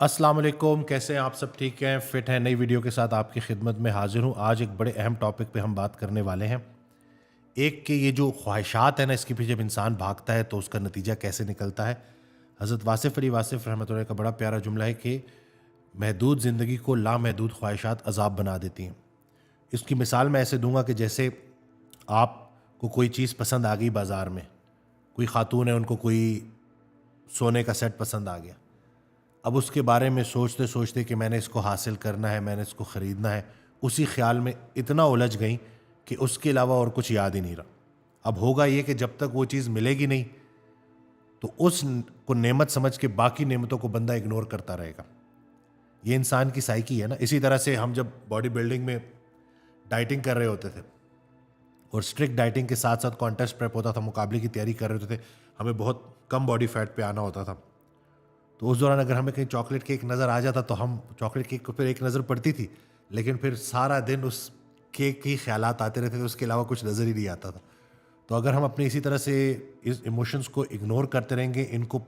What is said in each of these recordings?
السلام علیکم، کیسے ہیں آپ؟ سب ٹھیک ہیں؟ فٹ ہیں؟ نئی ویڈیو کے ساتھ آپ کی خدمت میں حاضر ہوں۔ آج ایک بڑے اہم ٹاپک پہ ہم بات کرنے والے ہیں۔ ایک کہ یہ جو خواہشات ہیں نا، اس کے پیچھے جب انسان بھاگتا ہے تو اس کا نتیجہ کیسے نکلتا ہے۔ حضرت واصف علی واصف رحمۃ اللہ کا بڑا پیارا جملہ ہے کہ محدود زندگی کو لامحدود خواہشات عذاب بنا دیتی ہیں۔ اس کی مثال میں ایسے دوں گا کہ جیسے آپ کو کوئی چیز پسند آ گئی بازار میں، کوئی خاتون ہے، ان کو کوئی سونے کا سیٹ پسند آ گیا۔ اب اس کے بارے میں سوچتے سوچتے کہ میں نے اس کو حاصل کرنا ہے، میں نے اس کو خریدنا ہے، اسی خیال میں اتنا الجھ گئیں کہ اس کے علاوہ اور کچھ یاد ہی نہیں رہا۔ اب ہوگا یہ کہ جب تک وہ چیز ملے گی نہیں تو اس کو نعمت سمجھ کے باقی نعمتوں کو بندہ اگنور کرتا رہے گا۔ یہ انسان کی سائیکی ہے نا۔ اسی طرح سے ہم جب باڈی بلڈنگ میں ڈائٹنگ کر رہے ہوتے تھے اور اسٹرکٹ ڈائٹنگ کے ساتھ ساتھ کانٹیسٹ پریپ ہوتا تھا، مقابلے کی تیاری کر رہے ہوتے تھے، ہمیں بہت کم باڈی فیٹ پہ آنا ہوتا تھا، تو اس دوران اگر ہمیں کہیں چاکلیٹ کیک نظر آ جاتا تو ہم چاکلیٹ کیک کو پھر ایک نظر پڑتی تھی، لیکن پھر سارا دن اس کیک کی خیالات آتے رہتے تھے، اس کے علاوہ کچھ نظر ہی نہیں آتا تھا۔ تو اگر ہم اپنے اسی طرح سے اس ایموشنز کو اگنور کرتے رہیں گے، ان کو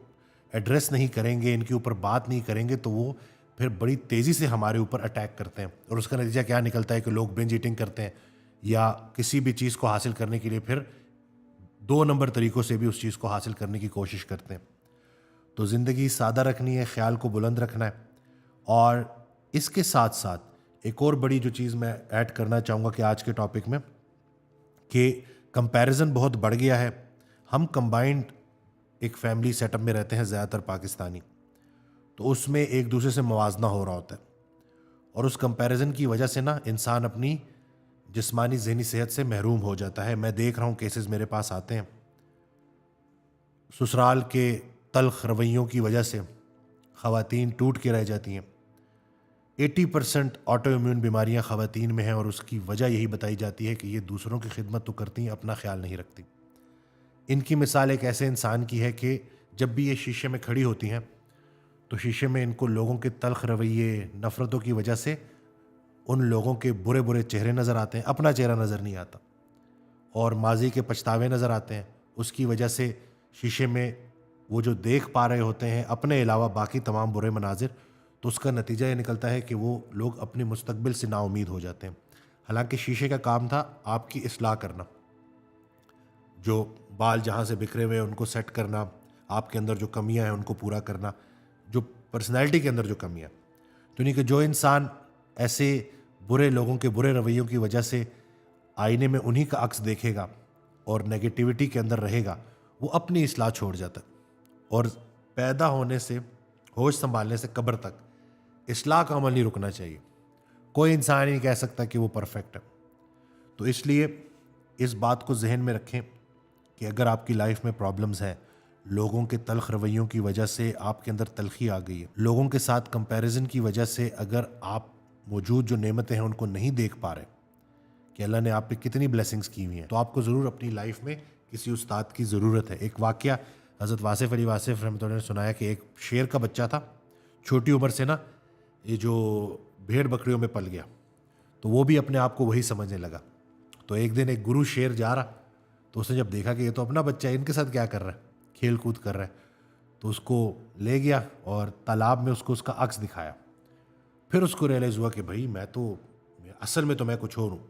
ایڈریس نہیں کریں گے، ان کے اوپر بات نہیں کریں گے، تو وہ پھر بڑی تیزی سے ہمارے اوپر اٹیک کرتے ہیں، اور اس کا نتیجہ کیا نکلتا ہے کہ لوگ بنج ایٹنگ کرتے ہیں، یا کسی بھی چیز کو حاصل کرنے کے لیے پھر 2 نمبر طریقوں سے بھی اس چیز کو حاصل کرنے کی کوشش کرتے ہیں۔ تو زندگی سادہ رکھنی ہے، خیال کو بلند رکھنا ہے، اور اس کے ساتھ ساتھ ایک اور بڑی جو چیز میں ایڈ کرنا چاہوں گا کہ آج کے ٹاپک میں، کہ کمپیریزن بہت بڑھ گیا ہے۔ ہم کمبائنڈ ایک فیملی سیٹ اپ میں رہتے ہیں، زیادہ تر پاکستانی، تو اس میں ایک دوسرے سے موازنہ ہو رہا ہوتا ہے، اور اس کمپیریزن کی وجہ سے نا انسان اپنی جسمانی ذہنی صحت سے محروم ہو جاتا ہے۔ میں دیکھ رہا ہوں کیسز میرے پاس آتے ہیں، سسرال کے تلخ رویوں کی وجہ سے خواتین ٹوٹ کے رہ جاتی ہیں۔ 80% آٹو امیون بیماریاں خواتین میں ہیں، اور اس کی وجہ یہی بتائی جاتی ہے کہ یہ دوسروں کی خدمت تو کرتی ہیں، اپنا خیال نہیں رکھتی۔ ان کی مثال ایک ایسے انسان کی ہے کہ جب بھی یہ شیشے میں کھڑی ہوتی ہیں تو شیشے میں ان کو لوگوں کے تلخ رویے، نفرتوں کی وجہ سے ان لوگوں کے برے برے چہرے نظر آتے ہیں، اپنا چہرہ نظر نہیں آتا، اور ماضی کے پچھتاوے نظر آتے ہیں۔ اس کی وجہ سے شیشے میں وہ جو دیکھ پا رہے ہوتے ہیں اپنے علاوہ باقی تمام برے مناظر، تو اس کا نتیجہ یہ نکلتا ہے کہ وہ لوگ اپنی مستقبل سے نا امید ہو جاتے ہیں۔ حالانکہ شیشے کا کام تھا آپ کی اصلاح کرنا، جو بال جہاں سے بکھرے ہوئے ہیں ان کو سیٹ کرنا، آپ کے اندر جو کمیاں ہیں ان کو پورا کرنا، جو پرسنالٹی کے اندر جو کمیاں، تو نہیں کہ جو انسان ایسے برے لوگوں کے برے رویوں کی وجہ سے آئینے میں انہی کا عکس دیکھے گا اور نیگیٹیوٹی کے اندر رہے گا، وہ اپنی اصلاح چھوڑ جاتا ہے، اور پیدا ہونے سے ہوش سنبھالنے سے قبر تک اصلاح کا عمل نہیں رکنا چاہیے۔ کوئی انسان نہیں کہہ سکتا کہ وہ پرفیکٹ ہے۔ تو اس لیے اس بات کو ذہن میں رکھیں کہ اگر آپ کی لائف میں پرابلمز ہیں، لوگوں کے تلخ رویوں کی وجہ سے آپ کے اندر تلخی آ گئی ہے، لوگوں کے ساتھ کمپیریزن کی وجہ سے اگر آپ موجود جو نعمتیں ہیں ان کو نہیں دیکھ پا رہے کہ اللہ نے آپ پہ کتنی بلیسنگز کی ہوئی ہیں، تو آپ کو ضرور اپنی لائف میں کسی استاد کی ضرورت ہے۔ ایک واقعہ حضرت واصف علی واصف رحمۃ اللہ نے سنایا کہ ایک شیر کا بچہ تھا، چھوٹی عمر سے نا یہ جو بھیڑ بکریوں میں پل گیا، تو وہ بھی اپنے آپ کو وہی سمجھنے لگا۔ تو ایک دن ایک گرو شیر جا رہا، تو اس نے جب دیکھا کہ یہ تو اپنا بچہ ہے، ان کے ساتھ کیا کر رہا ہے، کھیل کود کر رہا ہے، تو اس کو لے گیا اور تالاب میں اس کو اس کا عکس دکھایا۔ پھر اس کو ریئلائز ہوا کہ بھائی اصل میں تو میں کچھ اور ہوں۔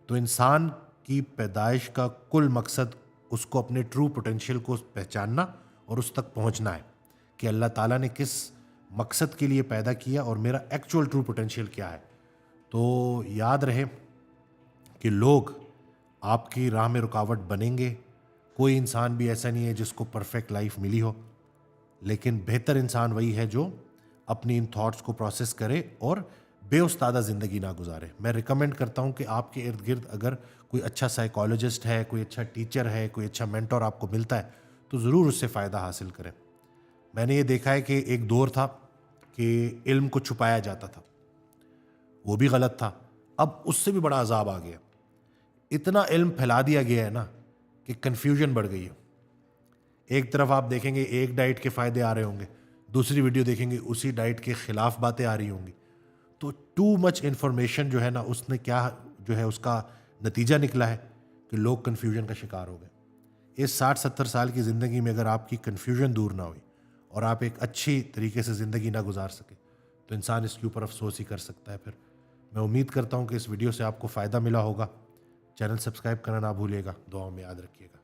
تو انسان کی پیدائش کا کل مقصد اس کو اپنے ٹرو پوٹینشیل کو پہچاننا اور اس تک پہنچنا ہے کہ اللہ تعالیٰ نے کس مقصد کے لیے پیدا کیا اور میرا ایکچوئل ٹرو پوٹینشیل کیا ہے۔ تو یاد رہے کہ لوگ آپ کی راہ میں رکاوٹ بنیں گے، کوئی انسان بھی ایسا نہیں ہے جس کو پرفیکٹ لائف ملی ہو، لیکن بہتر انسان وہی ہے جو اپنی ان تھاٹس کو پروسیس کرے اور بے استادہ زندگی نہ گزارے۔ میں ریکمینڈ کرتا ہوں کہ آپ کے ارد گرد اگر کوئی اچھا سائیکالوجسٹ ہے، کوئی اچھا ٹیچر ہے، کوئی اچھا مینٹور آپ کو ملتا ہے، تو ضرور اس سے فائدہ حاصل کریں۔ میں نے یہ دیکھا ہے کہ ایک دور تھا کہ علم کو چھپایا جاتا تھا، وہ بھی غلط تھا۔ اب اس سے بھی بڑا عذاب آ گیا، اتنا علم پھیلا دیا گیا ہے نا کہ کنفیوژن بڑھ گئی ہے۔ ایک طرف آپ دیکھیں گے ایک ڈائٹ کے فائدے آ رہے ہوں گے، دوسری ویڈیو دیکھیں گے اسی ڈائٹ کے خلاف باتیں آ رہی ہوں گی۔ تو ٹو مچ انفارمیشن جو ہے نا، اس نے کیا جو ہے اس کا نتیجہ نکلا ہے کہ لوگ کنفیوژن کا شکار ہو گئے۔ اس 60-70 سال کی زندگی میں اگر آپ کی کنفیوژن دور نہ ہوئی اور آپ ایک اچھی طریقے سے زندگی نہ گزار سکیں تو انسان اس کے اوپر افسوس ہی کر سکتا ہے. پھر میں امید کرتا ہوں کہ اس ویڈیو سے آپ کو فائدہ ملا ہوگا. چینل سبسکرائب کرنا نہ بھولیے گا. دعاؤں میں یاد رکھیے گا.